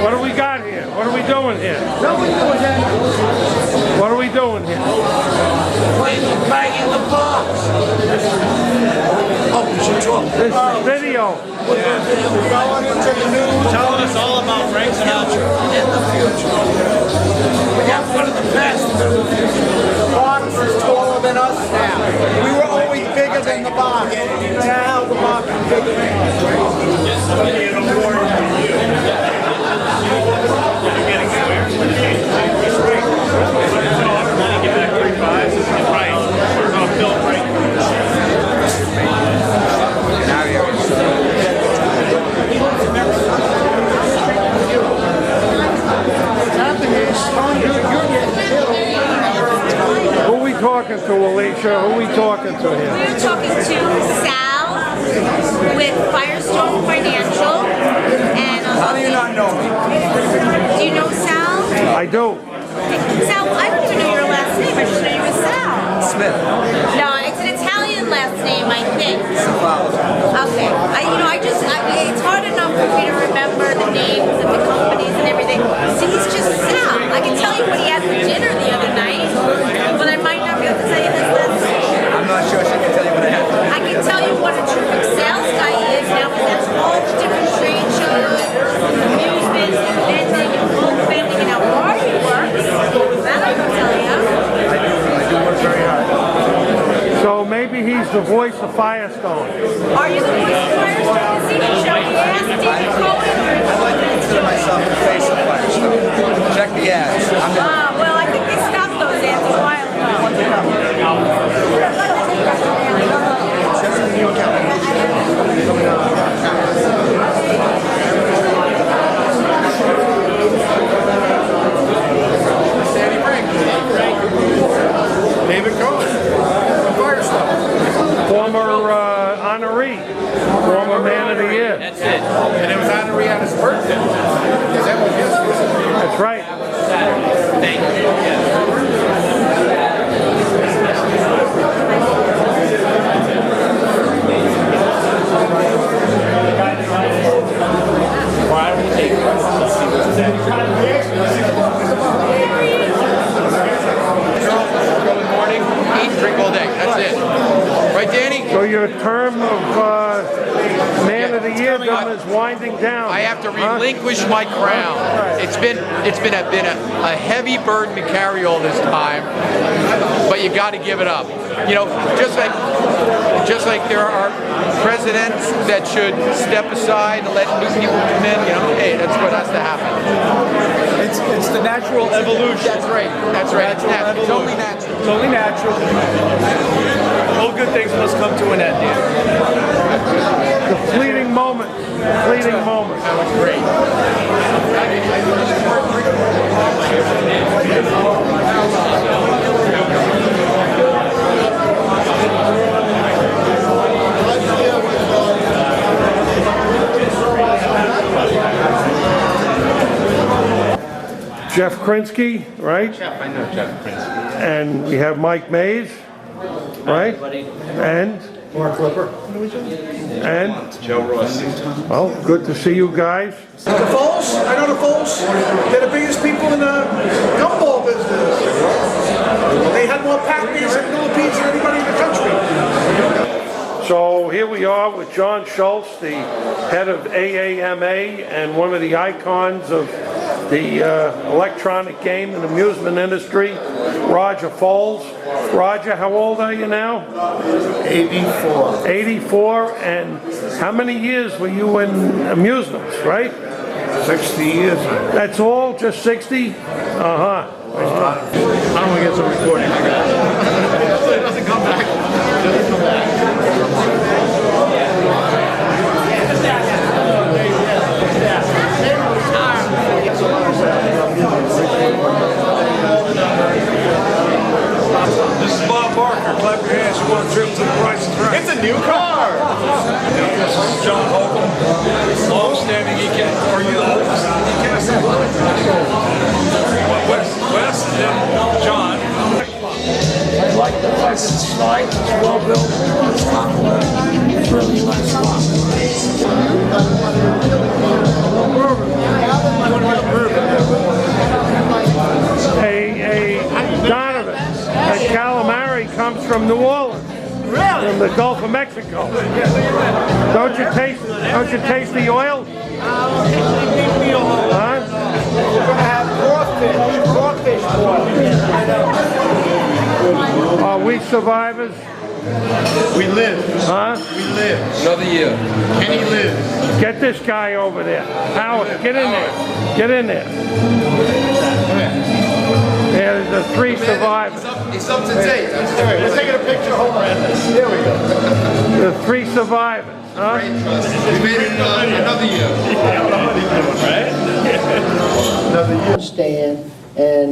What do we got here? What are we doing here? What are we doing here? Bagging the box. Oh, we should talk. This is video. Telling us all about Frank Sinatra. In the future. We have one of the best. Box is taller than us now. We were always bigger than the box. Now the box is bigger than us. Who are we talking to, Alicia? Who are we talking to here? We're talking to Sal with Firestone Financial. And How do you not know me? do you know Sal? I do. Sal, I don't even know your last name. I just know you as Sal. Smith. No, it's an Italian last name, I think. Okay. It's hard enough for me to remember the names of the companies and everything. See, he's just Sal. I can tell you what he had for dinner the other night, but I might not be able to tell you his last name. I'm not sure she can tell you what I have. I can tell you what a terrific sales guy he is now, because that's all the different trade shows, amusements, and vending, and book vending, and how hard he works. That I can tell you. I do work very hard. So maybe he's the voice of Firestone. Are you the voice of Firestone? Is he the show? You asked David Cohen? I'd like to consider myself the face of Firestone. Check the ads. Well, I think they stopped those ads a while David Cohen from Firestone. Former honoree. Former man of the year. That's it. And it was honoree on his birthday. Because that was his. That's right. Thank you. Why don't we take Good morning, eat, drink all day. That's it. Right, Danny? So your term of man of the year is winding down. I have to relinquish my crown. It's been a heavy burden to carry all this time, but you got to give it up. You know, just like there are presidents that should step aside and let new people come in. You know, hey, that's what has to happen. It's the natural evolution. That's right. That's right. It's natural. It's only natural. It's only natural. All good things must come to an end, Dan. The fleeting moment. Fleeting moment. That was great. Jeff Krinsky, right? Jeff, I know Jeff Krinsky. And we have Mike Maas, right? And Mark Clipper. and Joe Ross. well, good to see you guys. The Foles, I know the Foles. They're the biggest people in the gumball business. They had more Pac-Mans and millipedes than anybody in the country. So here we are with John Schultz, the head of AAMA and one of the icons of the electronic game and amusement industry, Roger Foles. Roger, how old are you now? 84. 84, and how many years were you in amusements, right? 60 years. That's all, just 60? Uh-huh. I don't want to get some recording. It doesn't come back. It doesn't come back. This is Bob Barker. Clap your hands. You want a trip to the Price is Right. It's a new car. This is John Holcomb. Long-standing ECAS. Are you the oldest ECAS? Wes and then John. I like the place. It's light, it's well built, it's popular, it's really nice. the Gulf of Mexico. Don't you taste the oil? Huh? We're gonna have crawfish boil. Are we survivors? We live. Huh? We live. Another year. Kenny lives. Get this guy over there. Howard, get in there. Get in there. There's the three survivors. He's up to date. We're taking a picture. Hold on. There we go. The three survivors. Huh? We made it another year. Understand, and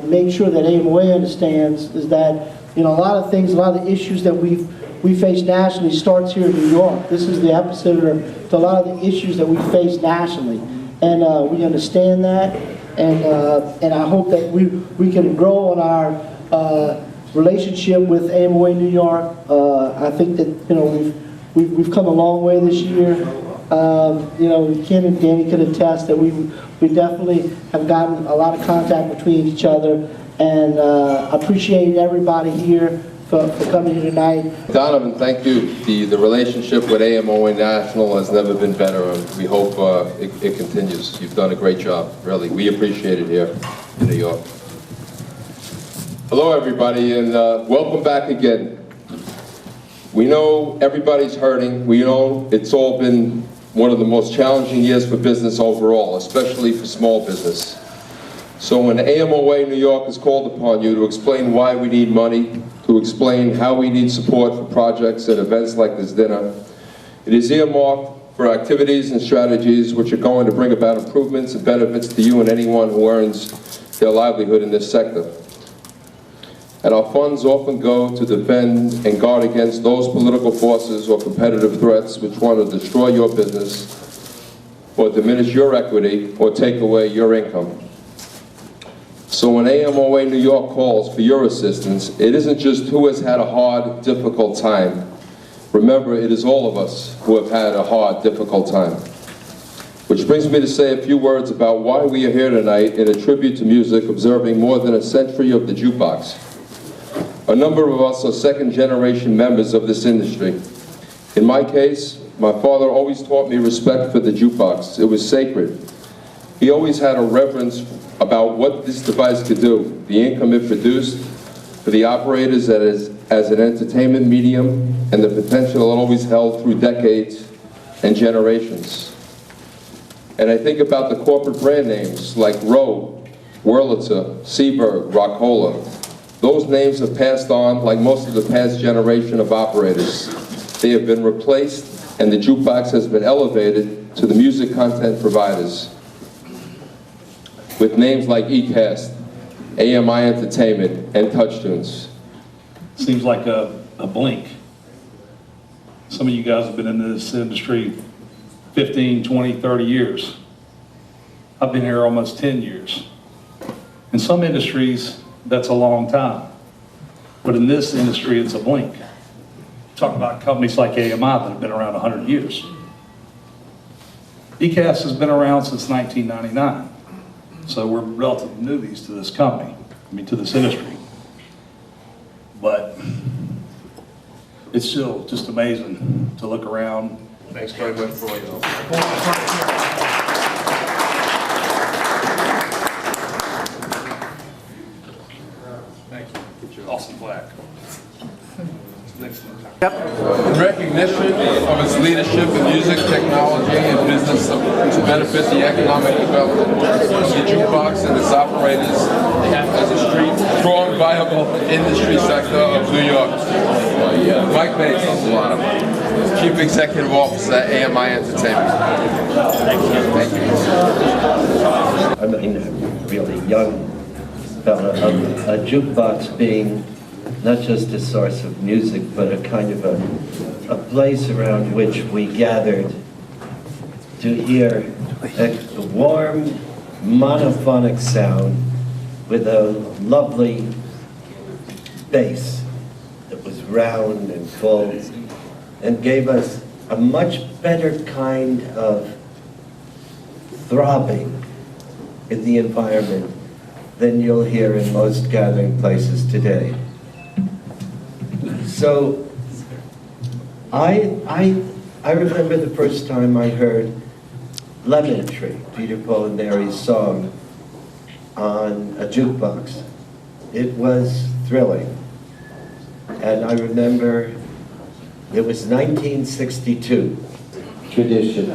make sure that Amoa-Ny Ann understands is that, you know, a lot of things, a lot of the issues that we face nationally starts here in New York. This is the epicenter to a lot of the issues that we face nationally, and we understand that, and I hope that we can grow on our relationship with Amoa-Ny New York. I think that, you know, we've come a long way this year. You know, Ken and Danny could attest that we definitely have gotten a lot of contact between each other, and appreciate everybody here for coming here tonight. Donovan, thank you. The relationship with Amoa-Ny National has never been better, and we hope it continues. You've done a great job, really. We appreciate it here in New York. Hello, everybody, and welcome back again. We know everybody's hurting. We know it's all been one of the most challenging years for business overall, especially for small business. So when Amoa-Ny New York has called upon you to explain why we need money, to explain how we need support for projects and events like this dinner, it is earmarked for activities and strategies which are going to bring about improvements and benefits to you and anyone who earns their livelihood in this sector. And our funds often go to defend and guard against those political forces or competitive threats which want to destroy your business or diminish your equity or take away your income. So when Amoa-Ny New York calls for your assistance, it isn't just who has had a hard, difficult time. Remember, it is all of us who have had a hard, difficult time. Which brings me to say a few words about why we are here tonight in a tribute to music observing more than a century of the jukebox. A number of us are second-generation members of this industry. In my case, my father always taught me respect for the jukebox. It was sacred. He always had a reverence about what this device could do, the income it produced, for the operators as an entertainment medium, and the potential it always held through decades and generations. And I think about the corporate brand names like Rowe, Wurlitzer, Seaberg, Rockola. Those names have passed on like most of the past generation of operators. They have been replaced, and the jukebox has been elevated to the music content providers with names like eCast, AMI Entertainment, and TouchTunes. Seems like a blink. Some of you guys have been in this industry 15, 20, 30 years. I've been here almost 10 years. In some industries, that's a long time. But in this industry, it's a blink. Talk about companies like AMI that have been around 100 years. eCast has been around since 1999. So we're relatively newbies to this company, to this industry. But it's still just amazing to look around. Thanks very much for all your help. Thank you. Awesome plaque. In recognition of its leadership in music, technology, and business to benefit the economic development of the jukebox and its operators as a strong, viable industry sector of New York. Mike Bates, Chief Executive Officer at AMI Entertainment. Thank you. I mean, really young fella, a jukebox being not just a source of music, but a kind of a place around which we gathered to hear a warm, monophonic sound with a lovely bass that was round and full and gave us a much better kind of throbbing in the environment than you'll hear in most gathering places today. So I remember the first time I heard Lemon Tree, Peter, Paul and Mary's song, on a jukebox. It was thrilling. And I remember it was 1962. Tradition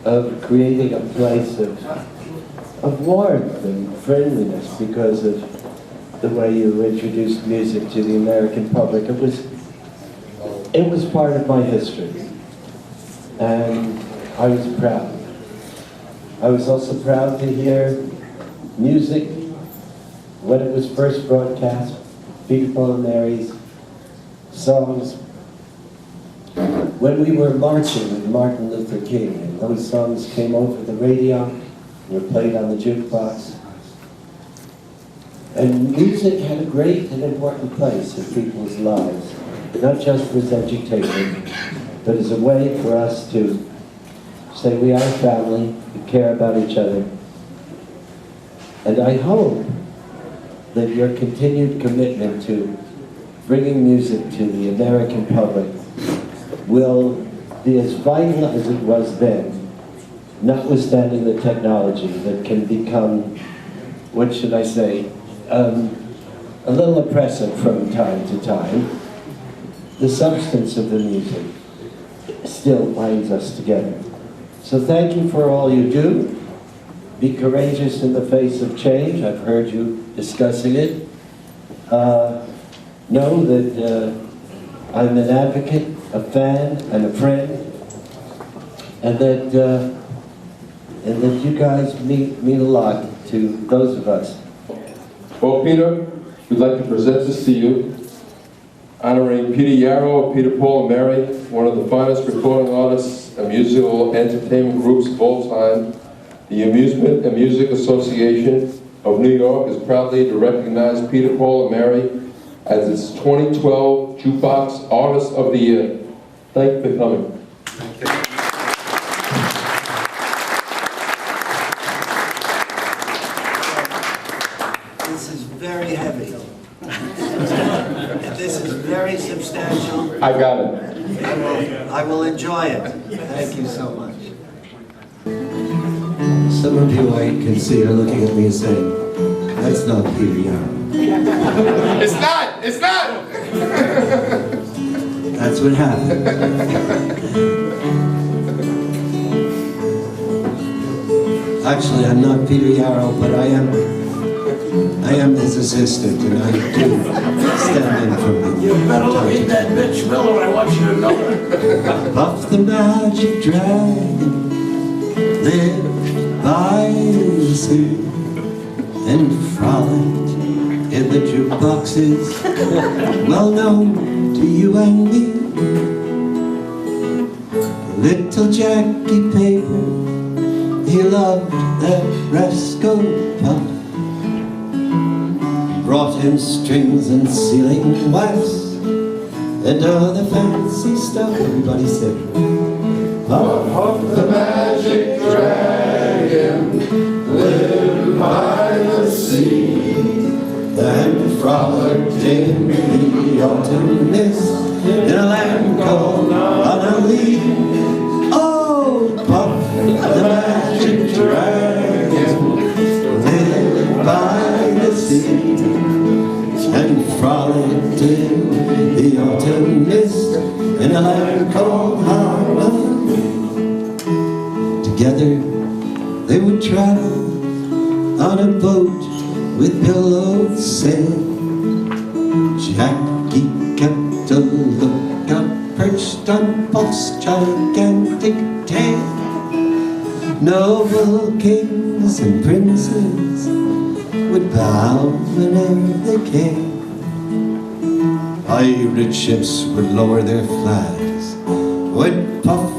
of creating a place of warmth and friendliness because of the way you introduced music to the American public. It was part of my history, and I was proud. I was also proud to hear music when it was first broadcast, Peter, Paul and Mary's songs, when we were marching with Martin Luther King, and those songs came over the radio, were played on the jukebox. And music had a great and important place in people's lives, not just for its education, but as a way for us to say we are family, we care about each other. And I hope that your continued commitment to bringing music to the American public will be as vital as it was then, notwithstanding the technology that can become, what should I say, a little oppressive from time to time. The substance of the music still binds us together. So thank you for all you do. Be courageous in the face of change. I've heard you discussing it. Know that I'm an advocate, a fan, and a friend, and that you guys mean a lot to those of us. Well, Peter, we'd like to present this to you, honoring Peter Yarrow of Peter, Paul and Mary, one of the finest recording artists and musical entertainment groups of all time. The Amusement and Music Association of New York is proudly to recognize Peter, Paul and Mary as its 2012 Jukebox Artist of the Year. Thank you for coming. This is very heavy. This is very substantial. I got it. I will enjoy it. Thank you so much. Some of you I can see are looking at me and saying, that's not Peter Yarrow. It's not! It's not! That's what happened. Actually, I'm not Peter Yarrow, but I am his assistant, and I do stand in for him. You better look at that bitch Miller, I want you to know. Puff the magic dragon lived by the sea and frolicked in the jukeboxes well known to you and me. Little Jackie Paper, he loved that rascal Puff. Brought him strings and sealing wax and other fancy stuff. Everybody said, Puff, Puff the magic dragon lived by the sea and frolicked in the autumn mist in a land called Amoa-Ny Ann. Oh, Puff the magic dragon lived by the sea and frolicked in the autumn mist in a land called Amoa-Ny Ann. Together they would travel on a boat with billowed sail. Jackie kept a lookout perched on Puff's gigantic tail. Noble kings and princes would bow whenever they came. Pirate ships would lower their flags when Puff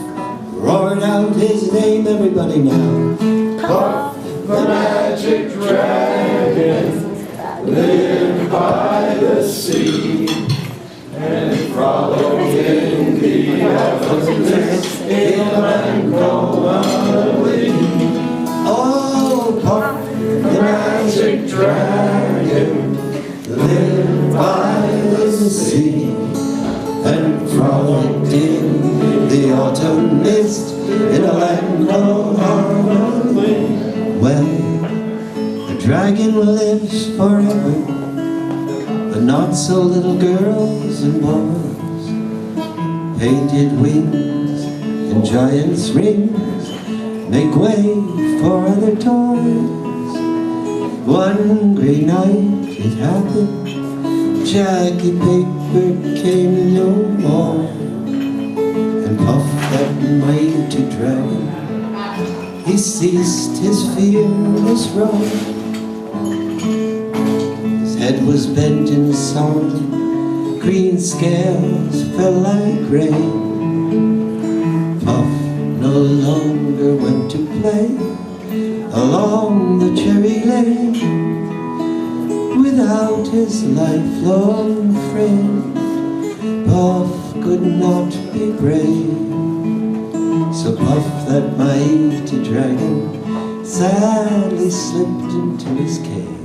roared out his name. Everybody now. Puff the magic dragon lived by the sea and frolicked in the autumn mist in a land called Amoa-Ny Ann. Oh, Puff the magic dragon lived by the sea and frolicked in in a land called Harmony. Well, the dragon lives forever, but not so little girls and boys. Painted wings and giant's rings make way for other toys. One grey night it happened, Jackie Paper came no more, and Puff, that mighty dragon, he ceased his fearless roar. His head was bent in sorrow, green scales fell like rain. Puff no longer went to play along the cherry lane without his lifelong friend. Puff could not be brave, so Puff, that mighty dragon, sadly slipped into his cave.